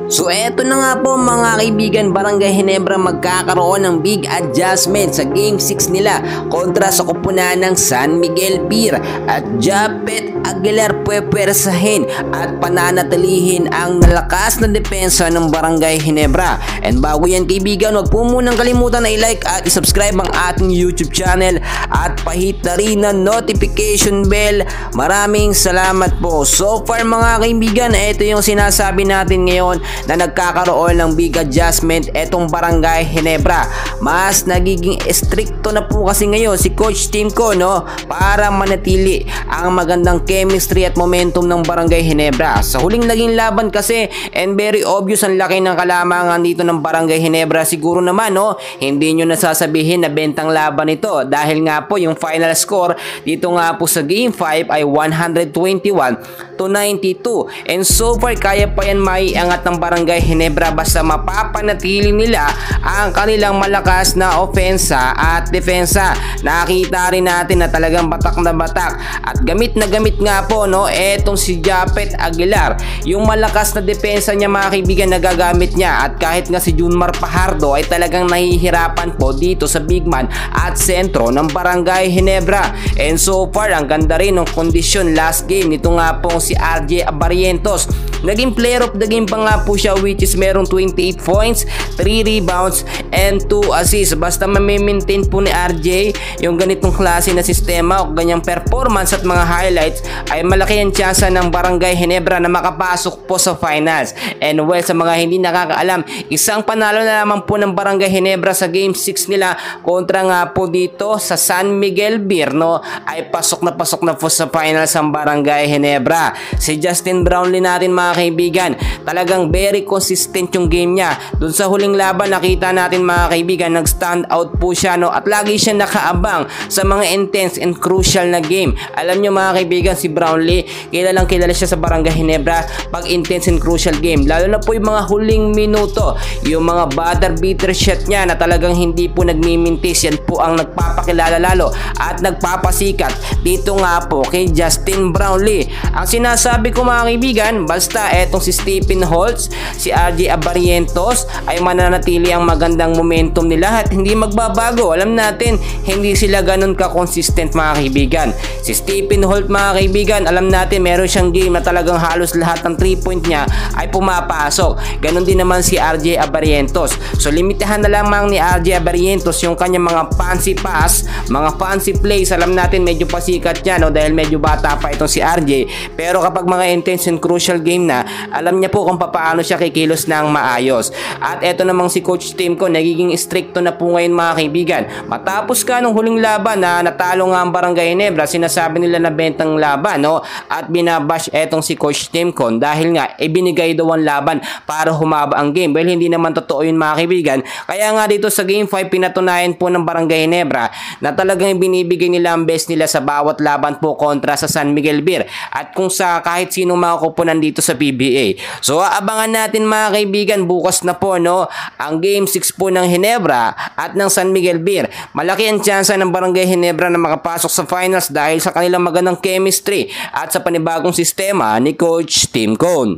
So eto na nga po mga kaibigan, Barangay Ginebra magkakaroon ng big adjustment sa Game 6 nila kontra sa koponan ng San Miguel Beer at Japet Aguilar pwepwersahin at pananatilihin ang nalakas na depensa ng Barangay Ginebra. And bago yan kaibigan, huwag po munang kalimutan na i-like at i-subscribe ang ating YouTube channel at pahit na rin na notification bell. Maraming salamat po. So far mga kaibigan, ito yung sinasabi natin ngayon na nagkakaroon ng big adjustment etong Barangay Ginebra. Mas nagiging estrikto na po kasi ngayon si Coach Timco, no, para manatili ang magandang chemistry at momentum ng Barangay Ginebra. Sa huling naging laban kasi, and very obvious ang laki ng kalamangan dito ng Barangay Ginebra. Siguro naman, no, hindi nyo nasasabihin na bentang laban ito dahil nga po yung final score dito nga po sa Game 5 ay 121-92. And so far, kaya pa yan maiangat ng Barangay Ginebra basta mapapanatili nila ang kanilang malakas na ofensa at depensa. Nakita rin natin na talagang batak na batak at gamit na gamit nga po, no, etong si Japet Aguilar. Yung malakas na depensa niya mga kaibigan nagagamit niya at kahit nga si Junmar Fajardo ay talagang nahihirapan po dito sa big man at sentro ng Barangay Ginebra. And so far, ang ganda rin ng kondisyon last game nito nga po si RJ Abarientos. Naging player of the game pa nga po siya, which is merong 28 points, 3 rebounds, and 2 assists. Basta ma-maintain po ni RJ yung ganitong klase na sistema o ganyang performance at mga highlights, ay malaki ang tsansa ng Barangay Ginebra na makapasok po sa finals. And well, sa mga hindi nakakaalam, isang panalo na naman po ng Barangay Ginebra sa Game 6 nila kontra nga po dito sa San Miguel Beer, no, ay pasok na po sa finals ang Barangay Ginebra. Si Justin Brownlee natin mga kaibigan, talagang very consistent yung game niya. Doon sa huling laban nakita natin mga kaibigan, nag-stand out po siya, no, at lagi siya nakaabang sa mga intense and crucial na game. Alam nyo mga kaibigan, si Brownlee, kilalang kilala siya sa Barangay Ginebra pag intense and crucial game, lalo na po yung mga huling minuto, yung mga buzzer beater shot niya na talagang hindi po nagmimintis. Yan po ang nagpapakilala lalo at nagpapasikat dito nga po kay Justin Brownlee. Ang sinasabi ko mga kaibigan, basta etong si Stephen Holtz, si RJ Abarientos ay mananatili ang magandang momentum nila at hindi magbabago. Alam natin, hindi sila ganun ka-consistent mga kaibigan. Si Stephen Holtz mga kaibigan, alam natin meron siyang game na talagang halos lahat ng 3-point niya ay pumapasok. Ganun din naman si RJ Abarientos. So limitahan na lamang ni RJ Abarientos yung kanyang mga fancy pass, mga fancy plays. Alam natin medyo pasikat niya, no, dahil medyo bata pa itong si RJ. Pero kapag mga intense and crucial game na, alam niya po kung paano siya kikilos ng maayos. At eto namang si Coach Timco, nagiging stricto na po ngayon mga kaibigan. Matapos ka nung huling laban na natalo nga ang Barangay Ginebra, sinasabi nila na bentang laban, no, at binabash etong si Coach Timco dahil nga ibinigay daw ang laban para humaba ang game. Well, hindi naman totoo yun mga kaibigan. Kaya nga dito sa Game 5 pinatunayan po ng Barangay Ginebra na talagang binibigay nila ang best nila sa bawat laban po kontra sa San Miguel Beer at kung sa kahit sino mga koponan dito sa PBA. So abangan natin mga kaibigan bukas na po, no, ang Game 6 po ng Ginebra at ng San Miguel Beer. Malaki ang tsansa ng Barangay Ginebra na makapasok sa finals dahil sa kanilang magandang chemistry at sa panibagong sistema ni Coach Timco.